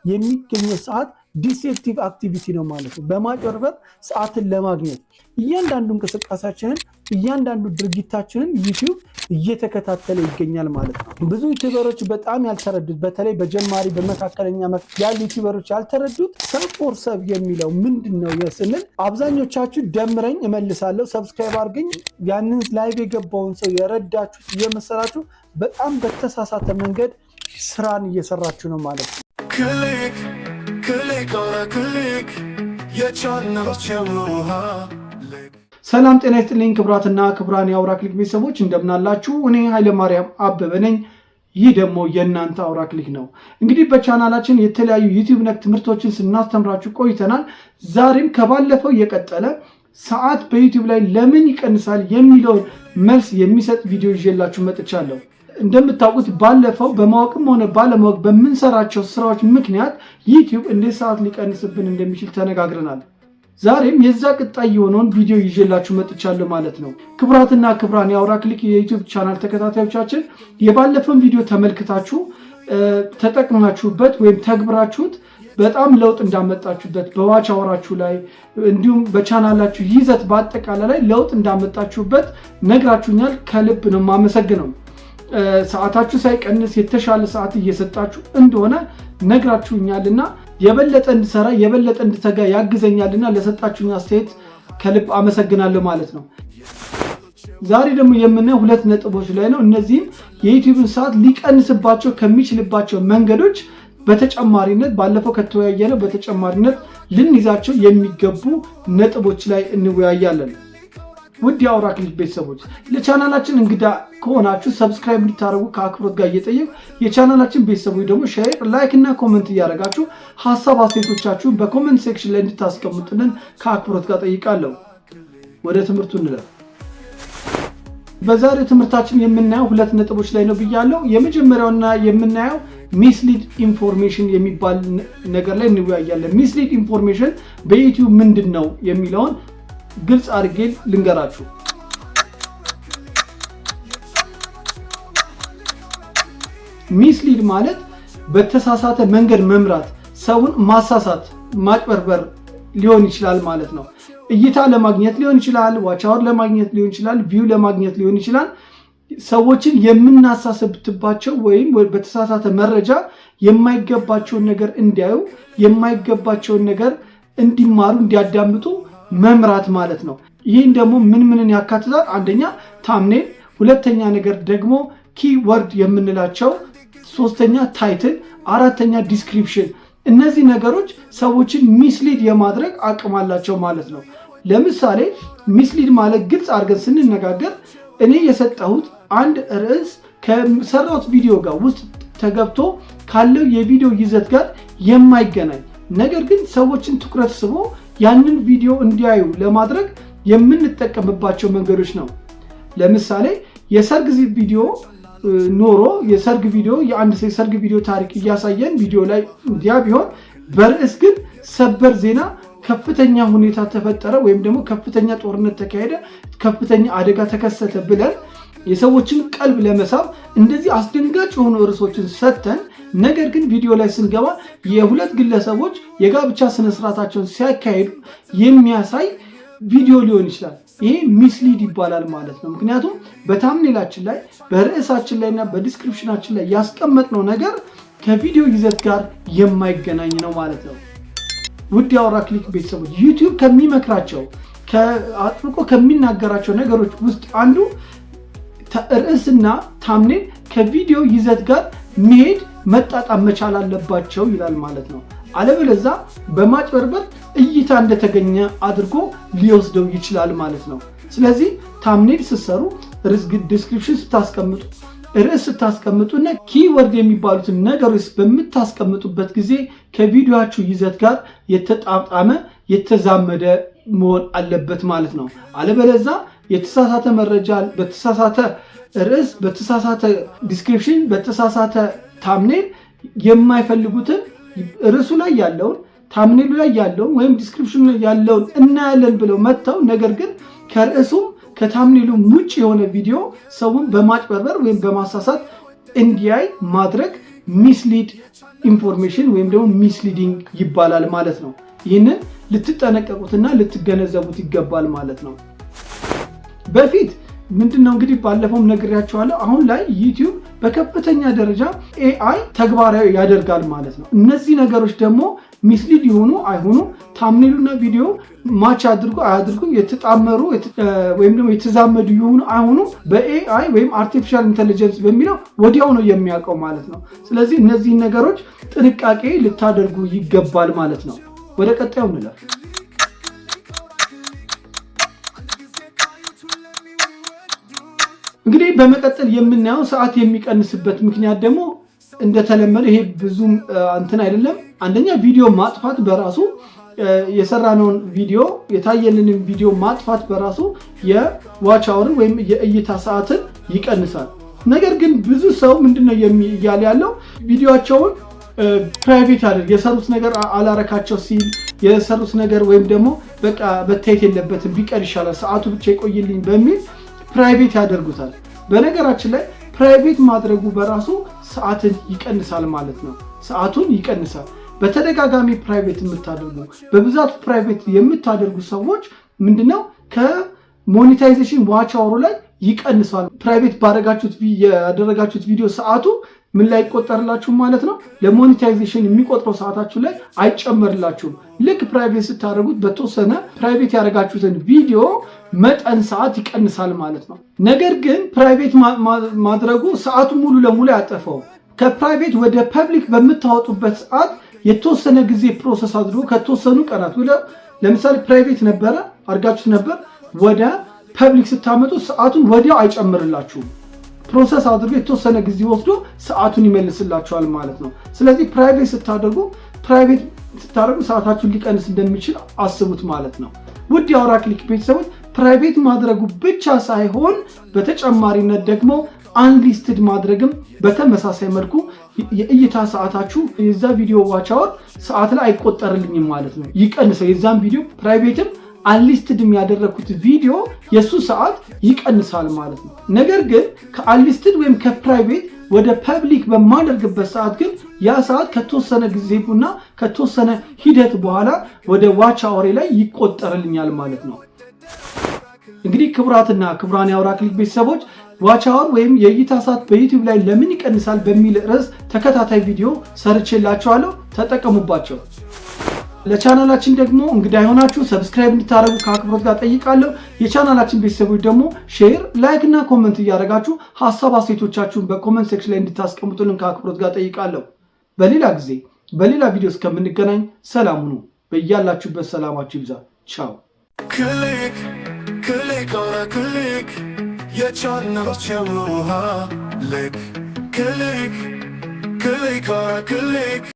የሚገኘው ሰዓት ዲሴፕቲቭ አክቲቪቲ ነው ማለት ነው። በማጭበርበር ሰዓትን ለማግኘት እያንዳንዱ እንቅስቃሴያችንን እያንዳንዱ ድርጊታችንን ዩቲዩብ እየተከታተለ ይገኛል ማለት ነው። ብዙ ዩቲዩበሮች በጣም ያልተረዱት በተለይ በጀማሪ በመካከለኛ ያሉ ዩቲዩበሮች ያልተረዱት ሰብ ፎር ሰብ የሚለው ምንድን ነው ስንል አብዛኞቻችሁ ደምረኝ እመልሳለሁ ሰብስክራይብ አድርገኝ ያንን ላይቭ የገባውን ሰው የረዳችሁት እየመሰላችሁ በጣም በተሳሳተ መንገድ ስራን እየሰራችሁ ነው ማለት ነው። ሰላም ጤና ይስጥልኝ ክቡራትና ክቡራን የአውራ ክሊክ ቤተሰቦች እንደምናላችሁ። እኔ ኃይለ ማርያም አበበ ነኝ። ይህ ደግሞ የእናንተ አውራ ክሊክ ነው። እንግዲህ በቻናላችን የተለያዩ ዩቲዩብ ነክ ትምህርቶችን ስናስተምራችሁ ቆይተናል። ዛሬም ከባለፈው የቀጠለ ሰዓት በዩቲዩብ ላይ ለምን ይቀንሳል የሚለውን መልስ የሚሰጥ ቪዲዮ ይዤላችሁ መጥቻለሁ። እንደምታውቁት ባለፈው በማወቅም ሆነ ባለማወቅ በምንሰራቸው ስራዎች ምክንያት ዩቲዩብ እንዴት ሰዓት ሊቀንስብን እንደሚችል ተነጋግረናል። ዛሬም የዛ ቀጣይ የሆነውን ቪዲዮ ይዤላችሁ መጥቻለሁ ማለት ነው። ክቡራትና ክቡራን የአውራ ክሊክ የዩቲዩብ ቻናል ተከታታዮቻችን የባለፈውን ቪዲዮ ተመልክታችሁ ተጠቅማችሁበት ወይም ተግብራችሁት በጣም ለውጥ እንዳመጣችሁበት በዋች አወራችሁ ላይ እንዲሁም በቻናላችሁ ይዘት በአጠቃላይ ላይ ለውጥ እንዳመጣችሁበት ነግራችሁኛል። ከልብ ነው የማመሰግነው። ሰዓታችሁ ሳይቀንስ የተሻለ ሰዓት እየሰጣችሁ እንደሆነ ነግራችሁኛልና የበለጠ እንድሰራ የበለጠ እንድተጋ ያግዘኛልና ለሰጣችሁኝ አስተያየት ከልብ አመሰግናለሁ ማለት ነው። ዛሬ ደግሞ የምናየው ሁለት ነጥቦች ላይ ነው። እነዚህም የዩቲዩብን ሰዓት ሊቀንስባቸው ከሚችልባቸው መንገዶች በተጨማሪነት ባለፈው ከተወያየነው በተጨማሪነት ልንይዛቸው የሚገቡ ነጥቦች ላይ እንወያያለን። ውድ የአውራ ክሊክ ቤተሰቦች ለቻናላችን እንግዳ ከሆናችሁ ሰብስክራይብ እንድታደርጉ ከአክብሮት ጋር እየጠየቁ የቻናላችን ቤተሰቦች ደግሞ ሼር፣ ላይክ እና ኮሜንት እያደረጋችሁ ሐሳብ አስተያየቶቻችሁን በኮሜንት ሴክሽን ላይ እንድታስቀምጡልን ከአክብሮት ጋር ጠይቃለሁ። ወደ ትምህርቱ እንለፍ። በዛሬው ትምህርታችን የምናየው ሁለት ነጥቦች ላይ ነው ብያለሁ። የመጀመሪያውና የምናየው ሚስሊድ ኢንፎርሜሽን የሚባል ነገር ላይ እንወያያለን። ሚስሊድ ኢንፎርሜሽን በዩቲዩብ ምንድን ነው የሚለውን ግልጽ አድርጌ ልንገራችሁ። ሚስሊድ ማለት በተሳሳተ መንገድ መምራት፣ ሰውን ማሳሳት፣ ማጭበርበር ሊሆን ይችላል ማለት ነው። እይታ ለማግኘት ሊሆን ይችላል፣ ዋች አወር ለማግኘት ሊሆን ይችላል፣ ቪው ለማግኘት ሊሆን ይችላል። ሰዎችን የምናሳስብባቸው ወይም በተሳሳተ መረጃ የማይገባቸውን ነገር እንዲያዩ የማይገባቸውን ነገር እንዲማሩ እንዲያዳምጡ መምራት ማለት ነው። ይህን ደግሞ ምንን ያካትታል? አንደኛ ታምኔል፣ ሁለተኛ ነገር ደግሞ ኪወርድ የምንላቸው፣ ሶስተኛ ታይትል፣ አራተኛ ዲስክሪፕሽን። እነዚህ ነገሮች ሰዎችን ሚስሊድ የማድረግ አቅም አላቸው ማለት ነው። ለምሳሌ ሚስሊድ ማለት ግልጽ አድርገን ስንነጋገር እኔ የሰጠሁት አንድ ርዕስ ከሰራሁት ቪዲዮ ጋር ውስጥ ተገብቶ ካለው የቪዲዮ ይዘት ጋር የማይገናኝ ነገር ግን ሰዎችን ትኩረት ስቦ ያንን ቪዲዮ እንዲያዩ ለማድረግ የምንጠቀምባቸው መንገዶች ነው። ለምሳሌ የሰርግ ቪዲዮ ኖሮ የሰርግ ቪዲዮ የአንድ ሰው የሰርግ ቪዲዮ ታሪክ እያሳየን ቪዲዮ ላይ እንዲያ ቢሆን በርዕስ ግን ሰበር ዜና ከፍተኛ ሁኔታ ተፈጠረ ወይም ደግሞ ከፍተኛ ጦርነት ተካሄደ፣ ከፍተኛ አደጋ ተከሰተ ብለን የሰዎችን ቀልብ ለመሳብ እንደዚህ አስደንጋጭ የሆኑ ርዕሶችን ሰጥተን ነገር ግን ቪዲዮ ላይ ስንገባ የሁለት ግለሰቦች የጋብቻ ስነስርዓታቸውን ሲያካሂዱ የሚያሳይ ቪዲዮ ሊሆን ይችላል። ይሄ ሚስሊድ ይባላል ማለት ነው። ምክንያቱም በታምኔላችን ላይ በርዕሳችን ላይ እና በዲስክሪፕሽናችን ላይ ያስቀመጥነው ነገር ከቪዲዮ ይዘት ጋር የማይገናኝ ነው ማለት ነው። ውድ የአውራ ክሊክ ቤተሰቦች ዩቲዩብ ከሚመክራቸው አጥብቆ ከሚናገራቸው ነገሮች ውስጥ አንዱ ርዕስና ታምኔል ከቪዲዮ ይዘት ጋር መሄድ መጣጣም መቻል አለባቸው ይላል ማለት ነው። አለበለዚያ በማጭበርበር እይታ እንደተገኘ አድርጎ ሊወስደው ይችላል ማለት ነው። ስለዚህ ታምኔል ስትሰሩ፣ ዲስክሪፕሽን ስታስቀምጡ፣ ርዕስ ስታስቀምጡና ኪወርድ የሚባሉትን ነገሮች በምታስቀምጡበት ጊዜ ከቪዲዮአችሁ ይዘት ጋር የተጣጣመ የተዛመደ መሆን አለበት ማለት ነው። አለበለዚያ የተሳሳተ መረጃ በተሳሳተ ርዕስ፣ በተሳሳተ ዲስክሪፕሽን፣ በተሳሳተ ታምኔል የማይፈልጉትን ርዕሱ ላይ ያለውን ታምኔሉ ላይ ያለውን ወይም ዲስክሪፕሽኑ ላይ ያለውን እናያለን ብለው መጥተው ነገር ግን ከርዕሱም ከታምኔሉም ውጭ የሆነ ቪዲዮ ሰውን በማጭበርበር ወይም በማሳሳት እንዲያይ ማድረግ ሚስሊድ ኢንፎርሜሽን ወይም ደግሞ ሚስሊዲንግ ይባላል ማለት ነው። ይህንን ልትጠነቀቁትና ልትገነዘቡት ይገባል ማለት ነው። በፊት ምንድነው እንግዲህ ባለፈውም ነግሬያቸዋለሁ። አሁን ላይ ዩቲዩብ በከፍተኛ ደረጃ ኤአይ ተግባራዊ ያደርጋል ማለት ነው። እነዚህ ነገሮች ደግሞ ሚስሊድ ይሆኑ አይሆኑ ታምኔሉና ቪዲዮ ማች አድርጎ አያድርጉ የተጣመሩ ወይም ደግሞ የተዛመዱ ይሆኑ አይሆኑ በኤአይ ወይም አርቲፊሻል ኢንተለጀንስ በሚለው ወዲያው ነው የሚያውቀው ማለት ነው። ስለዚህ እነዚህ ነገሮች ጥንቃቄ ልታደርጉ ይገባል ማለት ነው። ወደ ቀጣዩ እንለፍ። እንግዲህ በመቀጠል የምናየው ሰዓት የሚቀንስበት ምክንያት ደግሞ እንደተለመደ ይሄ ብዙም እንትን አይደለም። አንደኛ ቪዲዮ ማጥፋት በራሱ የሰራነውን ቪዲዮ የታየልንን ቪዲዮ ማጥፋት በራሱ የዋች አወርን ወይም የእይታ ሰዓትን ይቀንሳል። ነገር ግን ብዙ ሰው ምንድነው እያለ ያለው ቪዲዮአቸውን ፕራይቬት አድርግ የሰሩት ነገር አላረካቸው ሲል የሰሩት ነገር ወይም ደግሞ በቃ በታየት የለበትም ቢቀር ይሻላል ሰዓቱ ብቻ ይቆይልኝ በሚል ፕራይቬት ያደርጉታል። በነገራችን ላይ ፕራይቬት ማድረጉ በራሱ ሰዓትን ይቀንሳል ማለት ነው። ሰዓቱን ይቀንሳል። በተደጋጋሚ ፕራይቬት የምታደርጉ በብዛት ፕራይቬት የምታደርጉ ሰዎች ምንድነው ከሞኔታይዜሽን ዋች አወሩ ላይ ይቀንሳል። ፕራይቬት ያደረጋችሁት ቪዲዮ ሰዓቱ ምን ላይ ይቆጠርላችሁ ማለት ነው። ለሞኔታይዜሽን የሚቆጥረው ሰዓታችሁ ላይ አይጨመርላችሁም። ልክ ፕራይቬት ስታደርጉት በተወሰነ ፕራይቬት ያደረጋችሁትን ቪዲዮ መጠን ሰዓት ይቀንሳል ማለት ነው። ነገር ግን ፕራይቬት ማድረጉ ሰዓቱ ሙሉ ለሙሉ ያጠፋው ከፕራይቬት ወደ ፐብሊክ በምታወጡበት ሰዓት የተወሰነ ጊዜ ፕሮሰስ አድርጎ ከተወሰኑ ቀናት ለምሳሌ ፕራይቬት ነበረ አድርጋችሁ ነበር ወደ ፐብሊክ ስታመጡ ሰዓቱን ወዲያው አይጨምርላችሁም። ፕሮሰስ አድርጎ የተወሰነ ጊዜ ወስዶ ሰዓቱን ይመልስላችኋል ማለት ነው። ስለዚህ ፕራይቬት ስታደርጉ ሰዓታችሁን ሊቀንስ እንደሚችል አስቡት ማለት ነው። ውድ የአውራ ክሊክ ቤተሰቦች ፕራይቬት ማድረጉ ብቻ ሳይሆን በተጨማሪነት ደግሞ አንሊስትድ ማድረግም በተመሳሳይ መልኩ የእይታ ሰዓታችሁ የዛ ቪዲዮ ዋች አወር ሰዓት ላይ አይቆጠርልኝም ማለት ነው። ይቀንሳል። የዛን ቪዲዮ ፕራይቬትም አንሊስትድ ያደረኩት ቪዲዮ የሱ ሰዓት ይቀንሳል ማለት ነው። ነገር ግን ከአንሊስትድ ወይም ከፕራይቬት ወደ ፐብሊክ በማደርግበት ሰዓት ግን ያ ሰዓት ከተወሰነ ጊዜና ከተወሰነ ሂደት በኋላ ወደ ዋች አወሬ ላይ ይቆጠርልኛል ማለት ነው። እንግዲህ ክቡራትና ክቡራን የአውራ ክሊክ ቤተሰቦች ዋች አወር ወይም የእይታ ሰዓት በዩቲዩብ ላይ ለምን ይቀንሳል በሚል ርዕስ ተከታታይ ቪዲዮ ሰርቼላችኋለሁ። ተጠቀሙባቸው። ለቻናላችን ደግሞ እንግዳ የሆናችሁ ሰብስክራይብ እንድታደርጉ ከአክብሮት ጋር ጠይቃለሁ። የቻናላችን ቤተሰቦች ደግሞ ሼር፣ ላይክ እና ኮሜንት እያደረጋችሁ ሐሳብ አስተያየቶቻችሁን በኮሜንት ሴክሽን ላይ እንድታስቀምጡልን ከአክብሮት ጋር ጠይቃለሁ። በሌላ ጊዜ በሌላ ቪዲዮ እስከምንገናኝ ሰላም ሁኑ። በያላችሁበት ሰላማችሁ ይብዛ። ቻው። ክሊክ ክሊክ ኦራ ክሊክ የቻናል ቸውሃ ክሊክ ክሊክ ኦራ ክሊክ